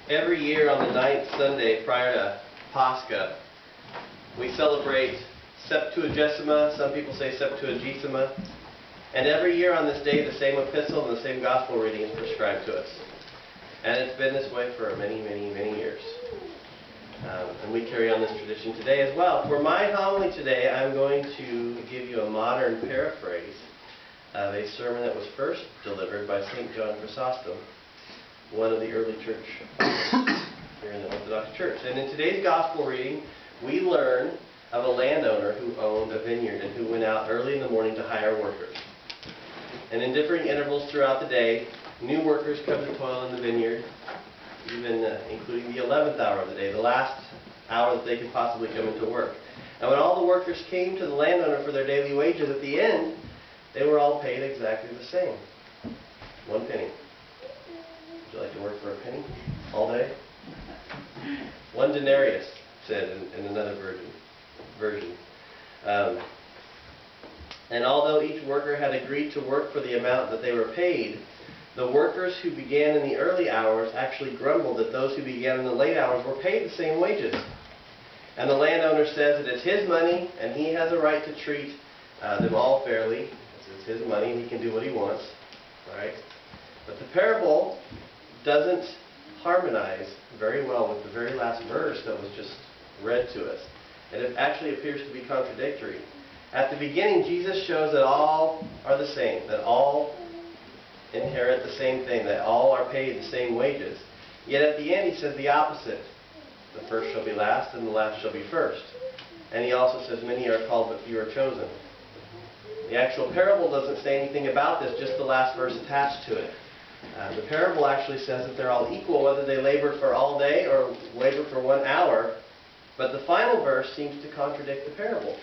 Every year on the 9th Sunday prior to Pascha, we celebrate Septuagesima, some people say Septuagesima, and every year on this day the same epistle and the same gospel reading is prescribed to us. And it's been this way for many, many, many years. And we carry on this tradition today as well. For my homily today, I'm going to give you a modern paraphrase of a sermon that was first delivered by St. John Chrysostom, one of the early church here in the Orthodox Church. And in today's gospel reading, we learn of a landowner who owned a vineyard and who went out early in the morning to hire workers. And in differing intervals throughout the day, new workers come to toil in the vineyard, even including the 11th hour of the day, the last hour that they could possibly come into work. And when all the workers came to the landowner for their daily wages, at the end, they were all paid exactly the same. 1 penny. Would you like to work for a penny all day? 1 denarius, said in another version. And although each worker had agreed to work for the amount that they were paid, the workers who began in the early hours actually grumbled that those who began in the late hours were paid the same wages. And the landowner says that it's his money and he has a right to treat them all fairly. It's his money and he can do what he wants. Right? But the parable doesn't harmonize very well with the very last verse that was just read to us. And it actually appears to be contradictory. At the beginning, Jesus shows that all are the same, that all inherit the same thing, that all are paid the same wages. Yet at the end, he says the opposite. The first shall be last, and the last shall be first. And he also says, many are called, but few are chosen. The actual parable doesn't say anything about this, just the last verse attached to it. The parable actually says that they're all equal, whether they labor for all day or labor for 1 hour. But the final verse seems to contradict the parable.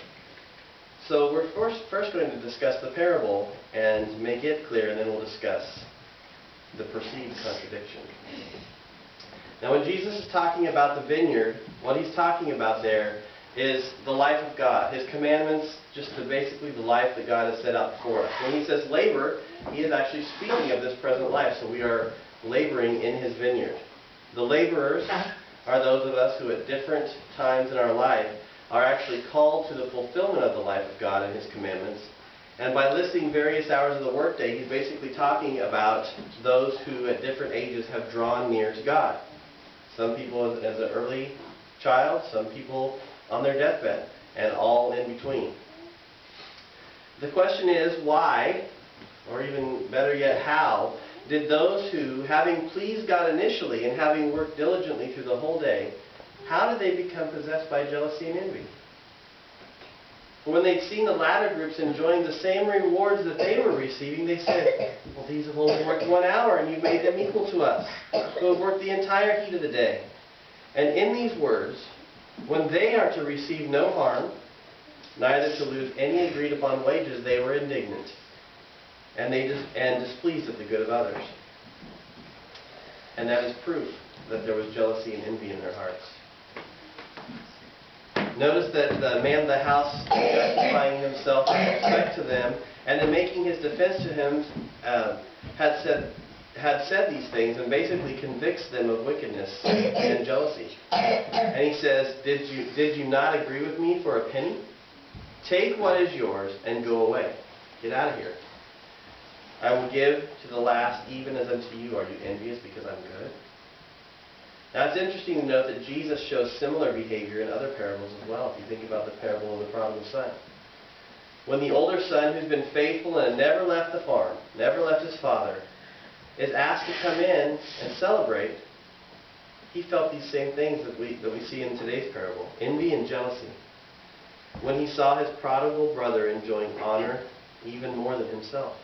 So we're first going to discuss the parable and make it clear, and then we'll discuss the perceived contradiction. Now when Jesus is talking about the vineyard, what he's talking about there is the life of God. His commandments, just basically the life that God has set out for us. When he says labor, he is actually speaking of this present life. So we are laboring in his vineyard. The laborers are those of us who at different times in our life are actually called to the fulfillment of the life of God and his commandments. And by listing various hours of the workday, he's basically talking about those who at different ages have drawn near to God. Some people as an early child, some people on their deathbed, and all in between. The question is why, or even better yet, how, did those who, having pleased God initially and having worked diligently through the whole day, how did they become possessed by jealousy and envy? When they'd seen the latter groups enjoying the same rewards that they were receiving, they said, well, these have only worked 1 hour and you've made them equal to us, who have worked the entire heat of the day. And in these words, when they are to receive no harm, neither to lose any agreed upon wages, they were indignant, and displeased at the good of others. And that is proof that there was jealousy and envy in their hearts. Notice that the man of the house, justifying himself with respect to them, and in making his defense to him, had said these things, and basically convicts them of wickedness and jealousy. And he says, did you not agree with me for a penny? Take what is yours and go away. Get out of here. I will give to the last even as unto you. Are you envious because I'm good? Now it's interesting to note that Jesus shows similar behavior in other parables as well, if you think about the parable of the prodigal son. When the older son, who's been faithful and never left the farm, never left his father, is asked to come in and celebrate, he felt these same things that we see in today's parable, envy and jealousy. When he saw his prodigal brother enjoying honor even more than himself.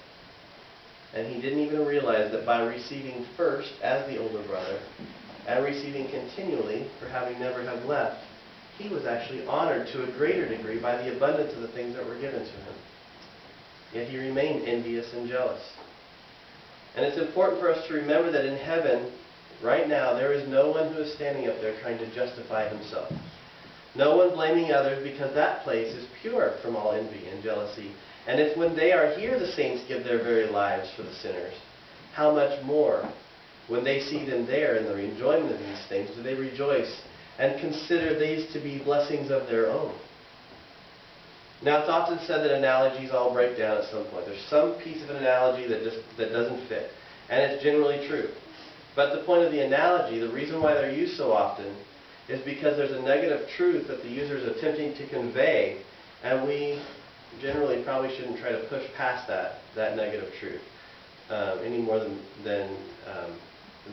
And he didn't even realize that by receiving first as the older brother, and receiving continually for having never have left, he was actually honored to a greater degree by the abundance of the things that were given to him. Yet he remained envious and jealous. And it's important for us to remember that in heaven, right now, there is no one who is standing up there trying to justify himself. No one blaming others, because that place is pure from all envy and jealousy. And if when they are here the saints give their very lives for the sinners, how much more when they see them there in the enjoyment of these things, do they rejoice and consider these to be blessings of their own? Now, it's often said that analogies all break down at some point. There's some piece of an analogy that doesn't fit, and it's generally true. But the point of the analogy, the reason why they're used so often, is because there's a negative truth that the user is attempting to convey, and we generally probably shouldn't try to push past that negative truth any more than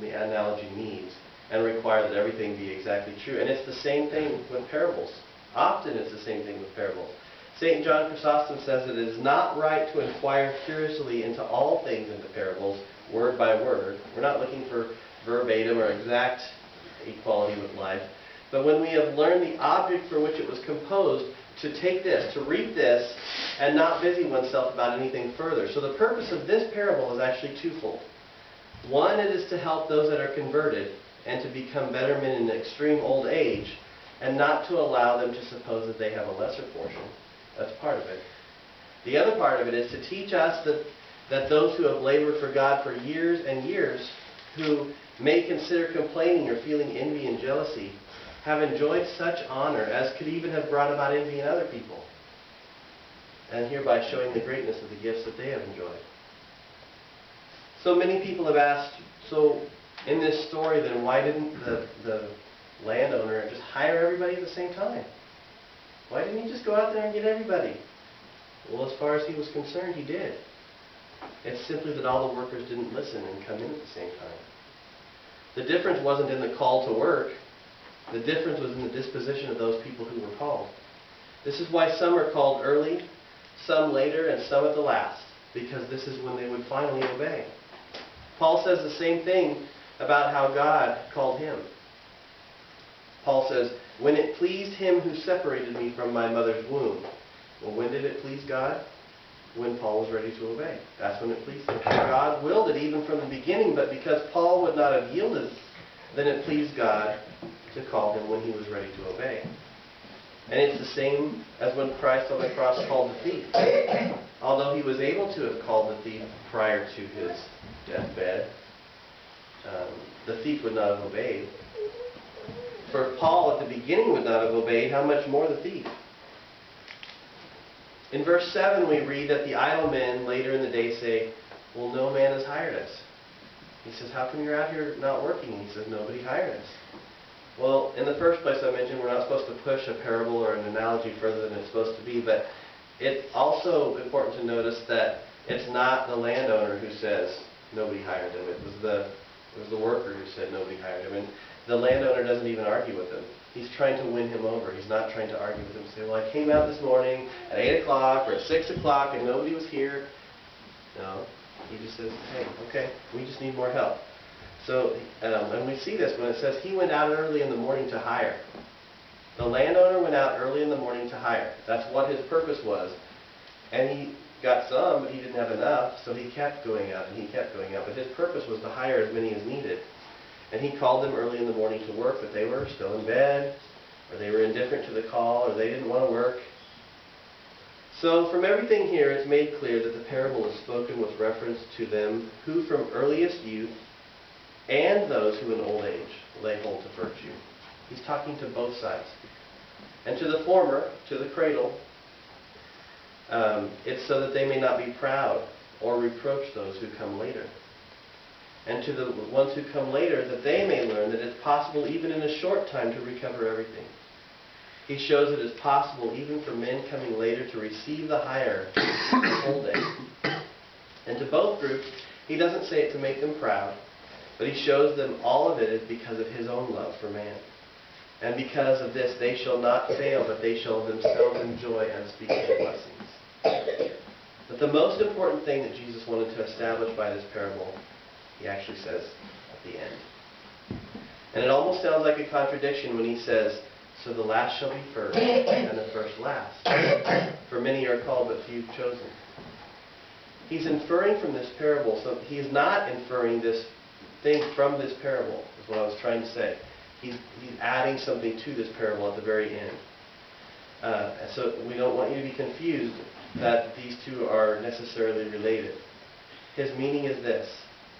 the analogy needs, and require that everything be exactly true. And it's the same thing with parables. Often it's the same thing with parables. St. John Chrysostom says that it is not right to inquire curiously into all things in the parables, word by word. We're not looking for verbatim or exact equality with life. But when we have learned the object for which it was composed, to take this, to read this, and not busy oneself about anything further. So the purpose of this parable is actually twofold. One, it is to help those that are converted and to become better men in extreme old age, and not to allow them to suppose that they have a lesser portion. That's part of it. The other part of it is to teach us that those who have labored for God for years and years, who may consider complaining or feeling envy and jealousy, have enjoyed such honor as could even have brought about envy in other people, and hereby showing the greatness of the gifts that they have enjoyed. So many people have asked, so in this story then, why didn't the landowner just hire everybody at the same time? Why didn't he just go out there and get everybody? Well, as far as he was concerned, he did. It's simply that all the workers didn't listen and come in at the same time. The difference wasn't in the call to work. The difference was in the disposition of those people who were called. This is why some are called early, some later, and some at the last, because this is when they would finally obey. Paul says the same thing about how God called him. Paul says, when it pleased him who separated me from my mother's womb. Well, when did it please God? When Paul was ready to obey. That's when it pleased him. God willed it even from the beginning, but because Paul would not have yielded, then it pleased God to call him when he was ready to obey. And it's the same as when Christ on the cross called the thief. Although he was able to have called the thief prior to his deathbed, the thief would not have obeyed. For Paul at the beginning would not have obeyed, how much more the thief? In verse 7 we read that the idle men later in the day say, well, no man has hired us. He says, how come you're out here not working? And he says, nobody hired us. Well, in the first place I mentioned we're not supposed to push a parable or an analogy further than it's supposed to be, but it's also important to notice that it's not the landowner who says nobody hired him. It was the worker who said nobody hired him. And the landowner doesn't even argue with him. He's trying to win him over. He's not trying to argue with him and say, well, I came out this morning at 8 o'clock or at 6 o'clock and nobody was here. No. He just says, hey, okay, we just need more help. So, and we see this when it says he went out early in the morning to hire. The landowner went out early in the morning to hire. That's what his purpose was. And he got some, but he didn't have enough, so he kept going out and he kept going out. But his purpose was to hire as many as needed. And he called them early in the morning to work, but they were still in bed, or they were indifferent to the call, or they didn't want to work. So from everything here, it's made clear that the parable is spoken with reference to them who from earliest youth and those who in old age lay hold to virtue. He's talking to both sides. And to the former, to the cradle, it's so that they may not be proud or reproach those who come later. And to the ones who come later, that they may learn that it's possible even in a short time to recover everything. He shows it is possible even for men coming later to receive the hire whole day. And to both groups, he doesn't say it to make them proud, but he shows them all of it is because of his own love for man. And because of this, they shall not fail, but they shall themselves enjoy unspeakable blessings. But the most important thing that Jesus wanted to establish by this parable, he actually says at the end. And it almost sounds like a contradiction when he says, so the last shall be first, and the first last. For many are called, but few chosen. He's inferring from this parable, so he is not inferring this thing from this parable, is what I was trying to say. He's adding something to this parable at the very end. So we don't want you to be confused that these two are necessarily related. His meaning is this,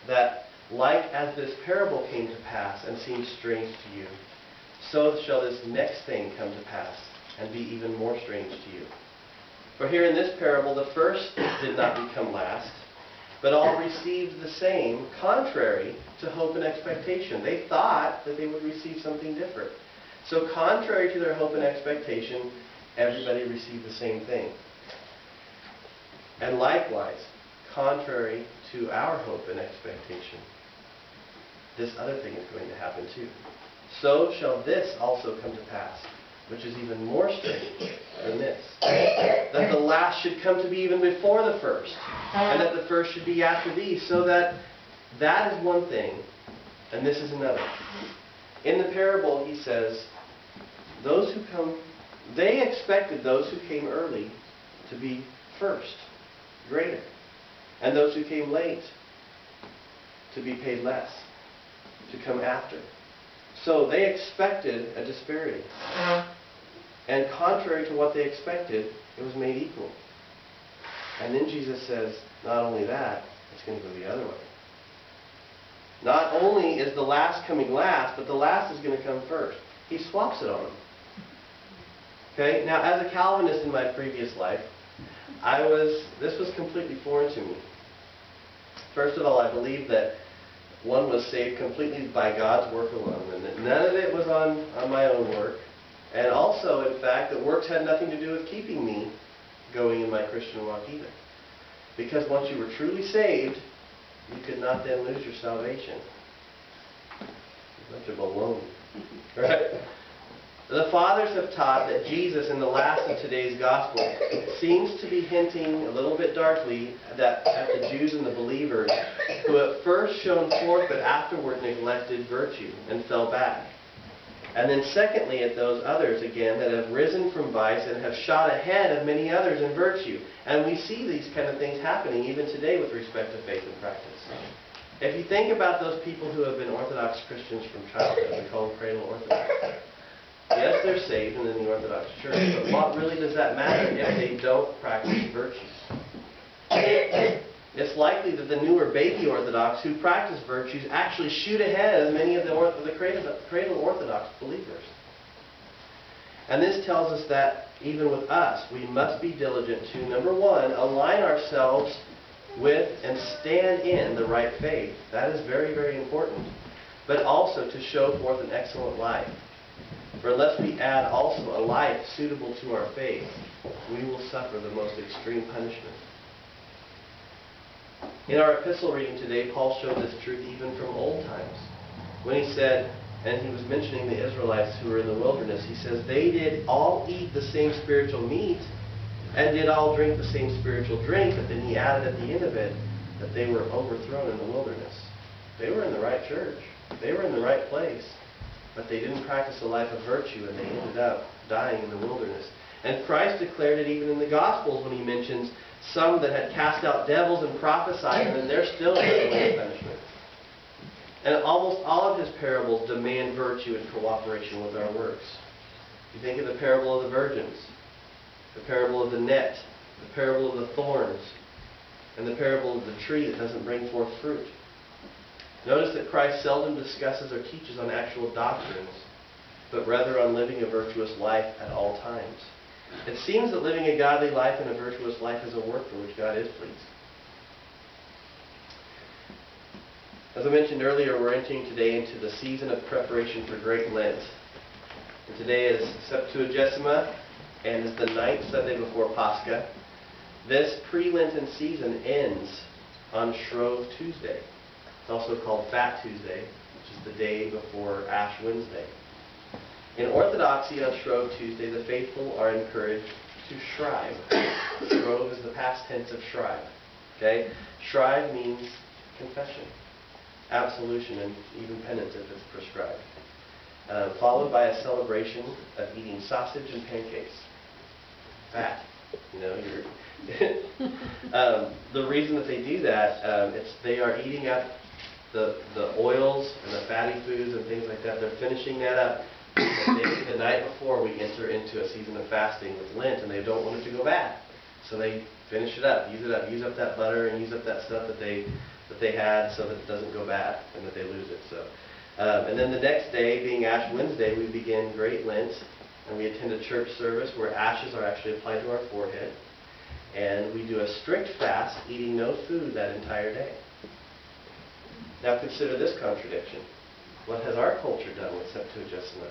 that Like as this parable came to pass and seemed strange to you, so shall this next thing come to pass and be even more strange to you. For here in this parable, the first did not become last, but all received the same, contrary to hope and expectation. They thought that they would receive something different. So contrary to their hope and expectation, everybody received the same thing. And likewise, contrary to our hope and expectation, this other thing is going to happen too. So shall this also come to pass, which is even more strange than this, that the last should come to be even before the first, and that the first should be after these, so that that is one thing, and this is another. In the parable, he says, they expected those who came early to be first, greater, and those who came late to be paid less, to come after. So they expected a disparity. And contrary to what they expected, it was made equal. And then Jesus says, not only that, it's going to go the other way. Not only is the last coming last, but the last is going to come first. He swaps it on them. Okay? Now, as a Calvinist in my previous life, this was completely foreign to me. First of all, I believe that one was saved completely by God's work alone, and that none of it was on my own work. And also, in fact, that works had nothing to do with keeping me going in my Christian walk either. Because once you were truly saved, you could not then lose your salvation. Bunch of baloney. Right? The fathers have taught that Jesus, in the last of today's gospel, seems to be hinting a little bit darkly at the Jews and the believers who at first shone forth but afterward neglected virtue and fell back. And then secondly, at those others, again, that have risen from vice and have shot ahead of many others in virtue. And we see these kind of things happening even today with respect to faith and practice. If you think about those people who have been Orthodox Christians from childhood, we call them cradle Orthodox. Yes, they're saved and in the Orthodox Church, but what really does that matter if they don't practice virtues? It's likely that the newer baby Orthodox who practice virtues actually shoot ahead of many of the cradle Orthodox believers. And this tells us that even with us, we must be diligent to, number one, align ourselves with and stand in the right faith. That is very, very important. But also to show forth an excellent life. For unless we add also a life suitable to our faith, we will suffer the most extreme punishment. In our epistle reading today, Paul showed this truth even from old times. When he said, and he was mentioning the Israelites who were in the wilderness, he says, they did all eat the same spiritual meat and did all drink the same spiritual drink, but then he added at the end of it that they were overthrown in the wilderness. They were in the right church. They were in the right place. But they didn't practice a life of virtue, and they ended up dying in the wilderness. And Christ declared it even in the Gospels when he mentions some that had cast out devils and prophesied, and then they're still in the way of punishment. And almost all of his parables demand virtue and cooperation with our works. You think of the parable of the virgins, the parable of the net, the parable of the thorns, and the parable of the tree that doesn't bring forth fruit. Notice that Christ seldom discusses or teaches on actual doctrines, but rather on living a virtuous life at all times. It seems that living a godly life and a virtuous life is a work for which God is pleased. As I mentioned earlier, we're entering today into the season of preparation for Great Lent. And today is Septuagesima and is the 9th Sunday before Pascha. This pre-Lenten season ends on Shrove Tuesday. It's also called Fat Tuesday, which is the day before Ash Wednesday. In Orthodoxy on Shrove Tuesday, the faithful are encouraged to shrive. Shrove is the past tense of shrive. Okay? Shrive means confession, absolution, and even penance if it's prescribed. Followed by a celebration of eating sausage and pancakes. Fat. You know, the reason that they do that, they are eating up the oils and the fatty foods and things like that. They're finishing that up the night before we enter into a season of fasting with Lent, and they don't want it to go bad. So they finish it up, use up that butter and use up that stuff that that they had so that it doesn't go bad and that they lose it. So, and then the next day, being Ash Wednesday, we begin Great Lent, and we attend a church service where ashes are actually applied to our forehead. And we do a strict fast, eating no food that entire day. Now consider this contradiction. What has our culture done with Septuagesima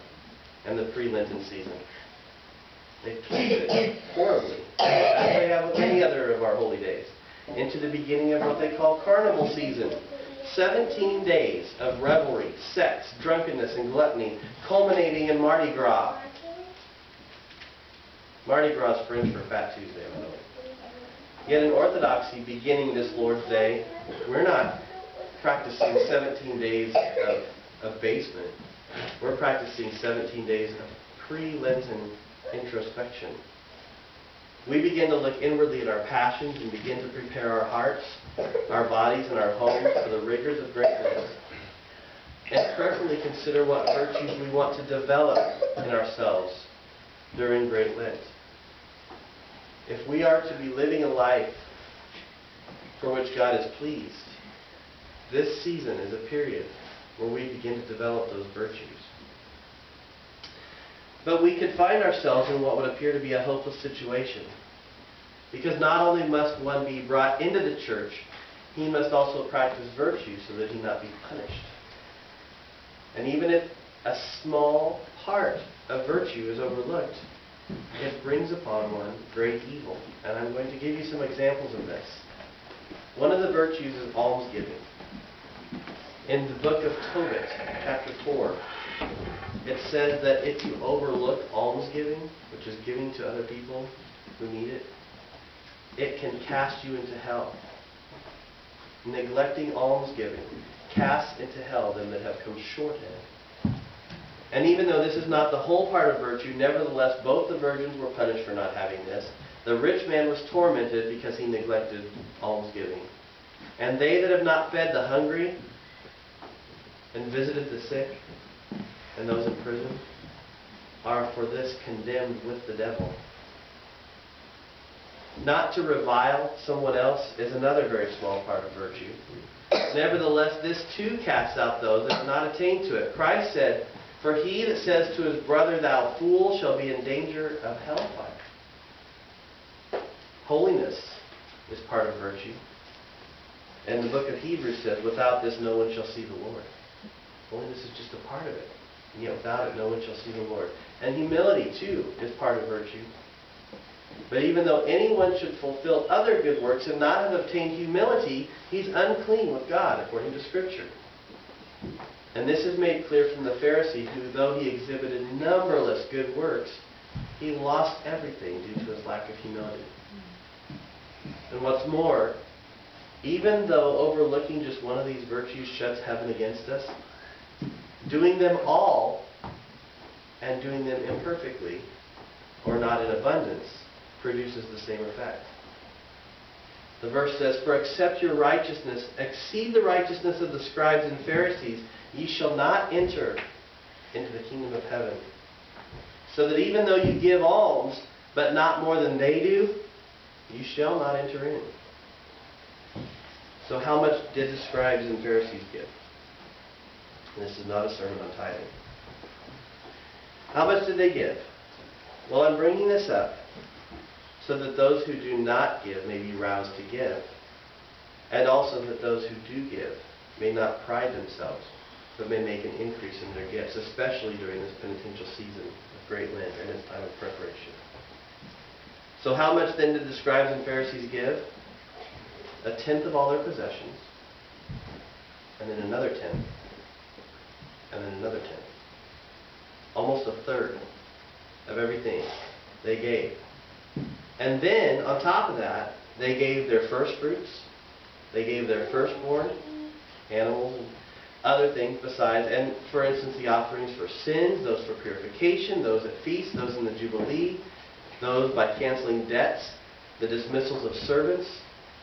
and the pre-Lenten season? They've twisted it horribly, as they have with many other of our holy days, into the beginning of what they call carnival season. 17 days of revelry, sex, drunkenness, and gluttony, culminating in Mardi Gras. Mardi Gras is French for Fat Tuesday, by the way. Yet in Orthodoxy, beginning this Lord's Day, we're not practicing 17 days of abasement. We're practicing 17 days of pre-Lenten introspection. We begin to look inwardly at our passions and begin to prepare our hearts, our bodies, and our homes for the rigors of Great Lent. And prayerfully consider what virtues we want to develop in ourselves during Great Lent. If we are to be living a life for which God is pleased, this season is a period where we begin to develop those virtues. But we could find ourselves in what would appear to be a hopeless situation. Because not only must one be brought into the church, he must also practice virtue so that he not be punished. And even if a small part of virtue is overlooked, it brings upon one great evil. And I'm going to give you some examples of this. One of the virtues is almsgiving. In the book of Tobit, chapter 4, it says that if you overlook almsgiving, which is giving to other people who need it, it can cast you into hell. Neglecting almsgiving casts into hell them that have come short in it. And even though this is not the whole part of virtue, nevertheless both the virgins were punished for not having this. The rich man was tormented because he neglected almsgiving. And they that have not fed the hungry and visited the sick and those in prison are for this condemned with the devil. Not to revile someone else is another very small part of virtue. Nevertheless, this too casts out those that have not attained to it. Christ said, "For he that says to his brother, thou fool, shall be in danger of hellfire." Holiness is part of virtue. And the book of Hebrews says, "Without this no one shall see the Lord." Holiness is just a part of it. And yet without it no one shall see the Lord. And humility, too, is part of virtue. But even though anyone should fulfill other good works and not have obtained humility, he's unclean with God, according to Scripture. And this is made clear from the Pharisee, who, though he exhibited numberless good works, he lost everything due to his lack of humility. And what's more, even though overlooking just one of these virtues shuts heaven against us, doing them all and doing them imperfectly or not in abundance produces the same effect. The verse says, "For except your righteousness exceed the righteousness of the scribes and Pharisees, ye shall not enter into the kingdom of heaven." So that even though you give alms, but not more than they do, you shall not enter in. So how much did the scribes and Pharisees give? This is not a sermon on tithing. How much did they give? Well, I'm bringing this up so that those who do not give may be roused to give, and also that those who do give may not pride themselves, but may make an increase in their gifts, especially during this penitential season of Great Lent and its time of preparation. So how much then did the scribes and Pharisees give? 1/10 of all their possessions, and then another 10, and then another 10. Almost 1/3 of everything they gave. And then, on top of that, they gave their first fruits, they gave their firstborn, animals and other things besides, and for instance, the offerings for sins, those for purification, those at feasts, those in the Jubilee, those by canceling debts, the dismissals of servants,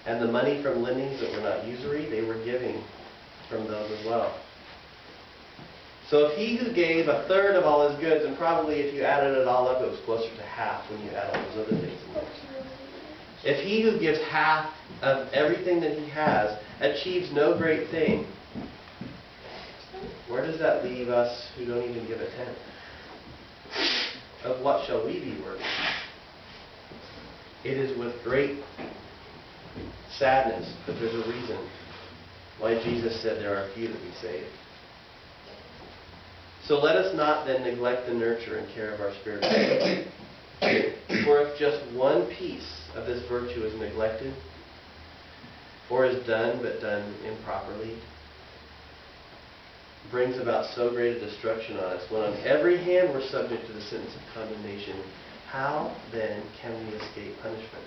and the money from lendings that were not usury, they were giving from those as well. So if he who gave 1/3 of all his goods, and probably if you added it all up, it was closer to half when you add all those other things in there. If he who gives half of everything that he has achieves no great thing, where does that leave us who don't even give a tenth? Of what shall we be worthy? It is with great sadness, but there's a reason why Jesus said there are few that be saved. So let us not then neglect the nurture and care of our spiritual life. For if just one piece of this virtue is neglected, or is done but done improperly, brings about so great a destruction on us, when on every hand we're subject to the sentence of condemnation, how then can we escape punishment?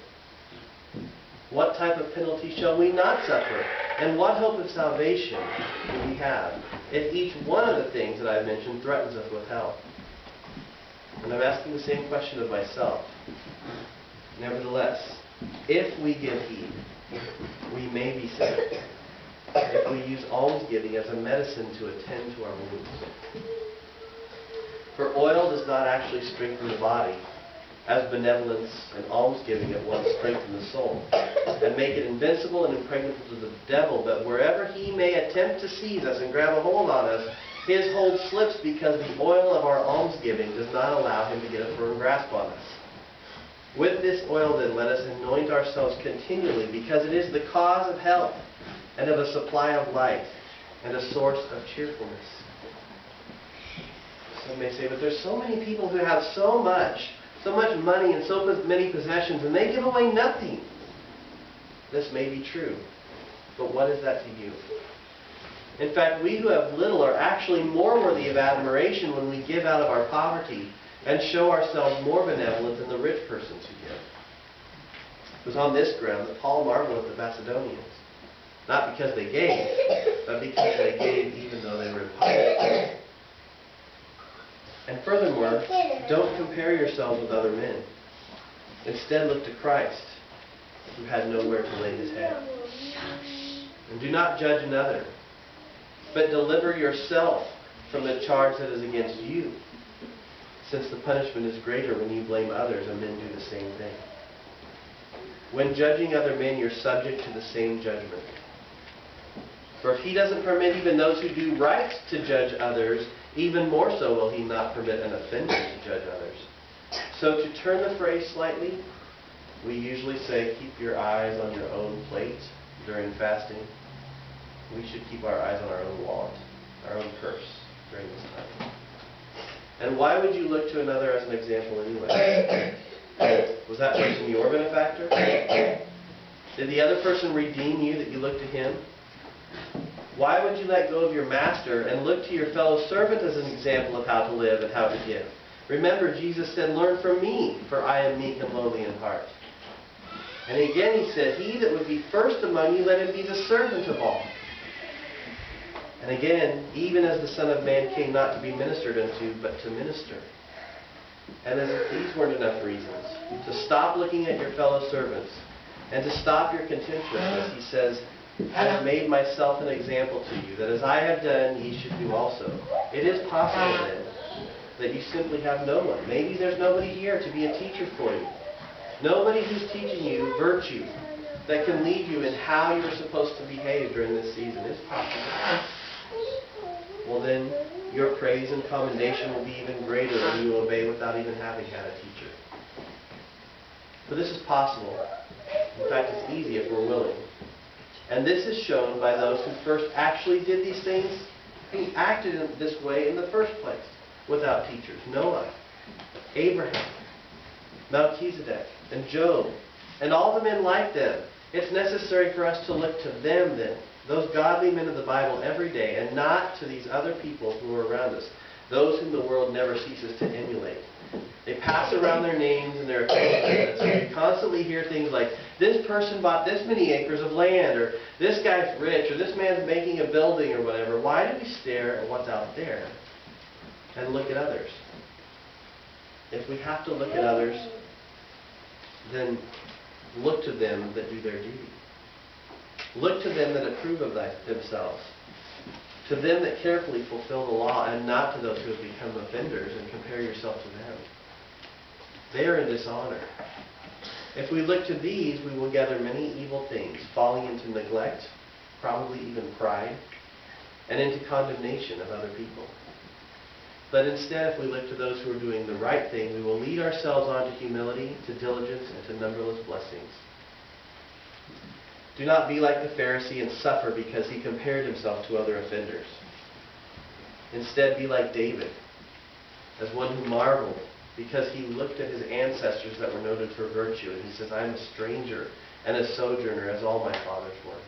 What type of penalty shall we not suffer? And what hope of salvation do we have if each one of the things that I've mentioned threatens us with hell? And I'm asking the same question of myself. Nevertheless, if we give heed, we may be saved. If we use almsgiving as a medicine to attend to our wounds. For oil does not actually strengthen the body, as benevolence and almsgiving at once strengthen the soul, and make it invincible and impregnable to the devil. But wherever he may attempt to seize us and grab a hold on us, his hold slips because the oil of our almsgiving does not allow him to get a firm grasp on us. With this oil then let us anoint ourselves continually, because it is the cause of health and of a supply of light and a source of cheerfulness. Some may say, but there's so many people who have so much money and so many possessions, and they give away nothing. This may be true, but what is that to you? In fact, we who have little are actually more worthy of admiration when we give out of our poverty and show ourselves more benevolent than the rich persons who give. It was on this ground that Paul marveled at the Macedonians. Not because they gave, but because they gave even though they were in poverty. And furthermore, don't compare yourselves with other men. Instead, look to Christ, who had nowhere to lay his head. And do not judge another, but deliver yourself from the charge that is against you, since the punishment is greater when you blame others and men do the same thing. When judging other men, you're subject to the same judgment. For if he doesn't permit even those who do right to judge others, even more so will he not permit an offender to judge others. So to turn the phrase slightly, we usually say, keep your eyes on your own plate during fasting. We should keep our eyes on our own wallet, our own purse during this time. And why would you look to another as an example anyway? Was that person your benefactor? Did the other person redeem you that you look to him? Why would you let go of your master and look to your fellow servant as an example of how to live and how to give? Remember, Jesus said, learn from me, for I am meek and lowly in heart. And again he said, he that would be first among you, let him be the servant of all. And again, even as the Son of Man came not to be ministered unto, but to minister. And as if these weren't enough reasons to stop looking at your fellow servants and to stop your contemptuousness, he says, I have made myself an example to you, that as I have done, ye should do also. It is possible then that you simply have no one. Maybe there's nobody here to be a teacher for you. Nobody who's teaching you virtue that can lead you in how you're supposed to behave during this season. It's possible. Well then, your praise and commendation will be even greater when you obey without even having had a teacher. For this is possible. In fact, it's easy if we're willing. And this is shown by those who first actually did these things, who acted in this way in the first place, without teachers. Noah, Abraham, Melchizedek, and Job, and all the men like them. It's necessary for us to look to them then, those godly men of the Bible every day, and not to these other people who are around us, those whom the world never ceases to emulate. They pass around their names and their accomplishments, and you constantly hear things like, this person bought this many acres of land, or this guy's rich, or this man's making a building, or whatever. Why do we stare at what's out there and look at others? If we have to look at others, then look to them that do their duty. Look to them that approve of themselves. To them that carefully fulfill the law, and not to those who have become offenders, and compare yourself to them. They are in dishonor. If we look to these, we will gather many evil things, falling into neglect, probably even pride, and into condemnation of other people. But instead, if we look to those who are doing the right thing, we will lead ourselves on to humility, to diligence, and to numberless blessings. Do not be like the Pharisee and suffer because he compared himself to other offenders. Instead, be like David, as one who marveled because he looked at his ancestors that were noted for virtue, and he says, I am a stranger and a sojourner as all my fathers were.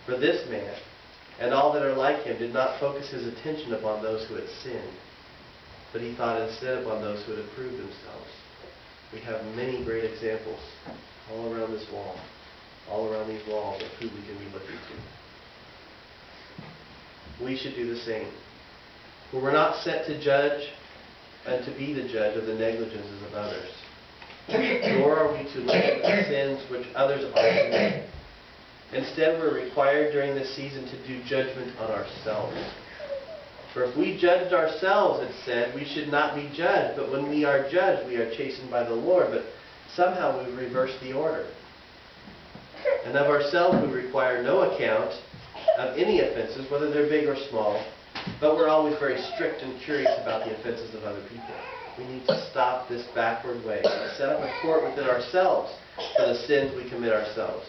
For this man and all that are like him did not focus his attention upon those who had sinned, but he thought instead upon those who had approved themselves. We have many great examples all around this wall, all around these walls of who we can be looking to. We should do the same. For we're not set to judge and to be the judge of the negligences of others, nor are we to look at the sins which others are committing. Instead, we're required during this season to do judgment on ourselves. For if we judged ourselves, it said, we should not be judged. But when we are judged, we are chastened by the Lord. But somehow we've reversed the order. And of ourselves we require no account of any offenses, whether they're big or small. But we're always very strict and curious about the offenses of other people. We need to stop this backward way and set up a court within ourselves for the sins we commit ourselves.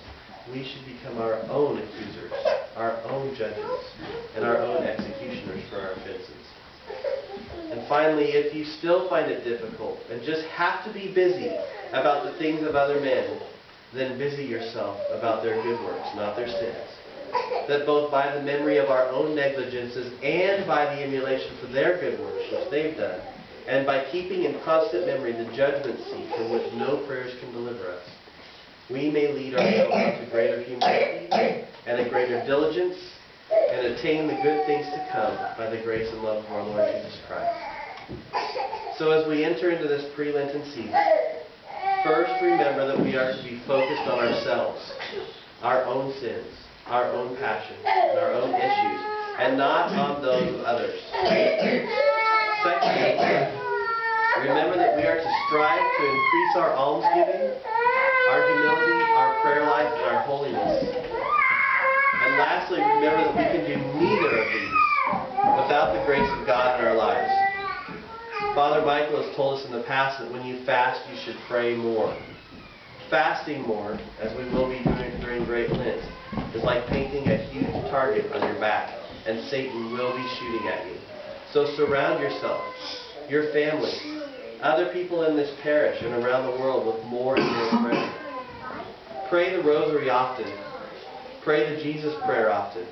We should become our own accusers, our own judges, and our own executioners for our offenses. And finally, if you still find it difficult and just have to be busy about the things of other men, then busy yourself about their good works, not their sins. That both by the memory of our own negligences and by the emulation for their good works which they've done, and by keeping in constant memory the judgment seat from which no prayers can deliver us, we may lead ourselves into greater humility and a greater diligence and attain the good things to come by the grace and love of our Lord Jesus Christ. So as we enter into this pre-Lenten season, first remember that we are to be focused on ourselves, our own sins, our own passions, and our own issues, and not on those of others. Secondly, remember that we are to strive to increase our almsgiving, our humility, our prayer life, and our holiness. And lastly, remember that we can do neither of these without the grace of God in our lives. Father Michael has told us in the past that when you fast, you should pray more. Fasting more, as we will be doing during Great Lent, is like painting a huge target on your back, and Satan will be shooting at you. So surround yourself, your family, other people in this parish and around the world with more and more prayer. Pray the rosary often. Pray the Jesus prayer often.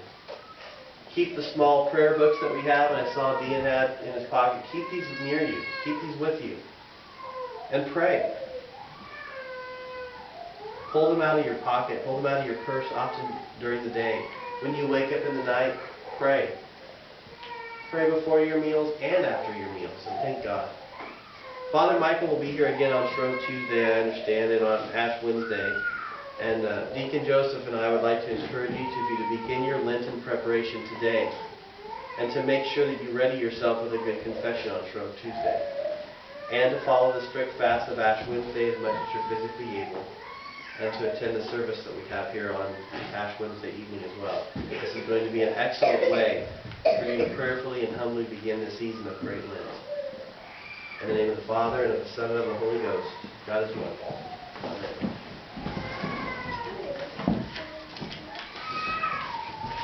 Keep the small prayer books that we have, and I saw Dean had in his pocket. Keep these near you. Keep these with you. And pray. Pull them out of your pocket. Pull them out of your purse often during the day. When you wake up in the night, pray. Pray before your meals and after your meals, and thank God. Father Michael will be here again on Shrove Tuesday, I understand, and on Ash Wednesday. And Deacon Joseph and I would like to encourage each of you to begin your Lenten preparation today, and to make sure that you ready yourself with a good confession on Shrove Tuesday, and to follow the strict fast of Ash Wednesday as much as you're physically able, and to attend the service that we have here on Ash Wednesday evening as well. This is going to be an excellent way for you to prayerfully and humbly begin the season of Great Lent. In the name of the Father, and of the Son, and of the Holy Ghost, God is one. Amen.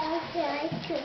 Okay, I took it.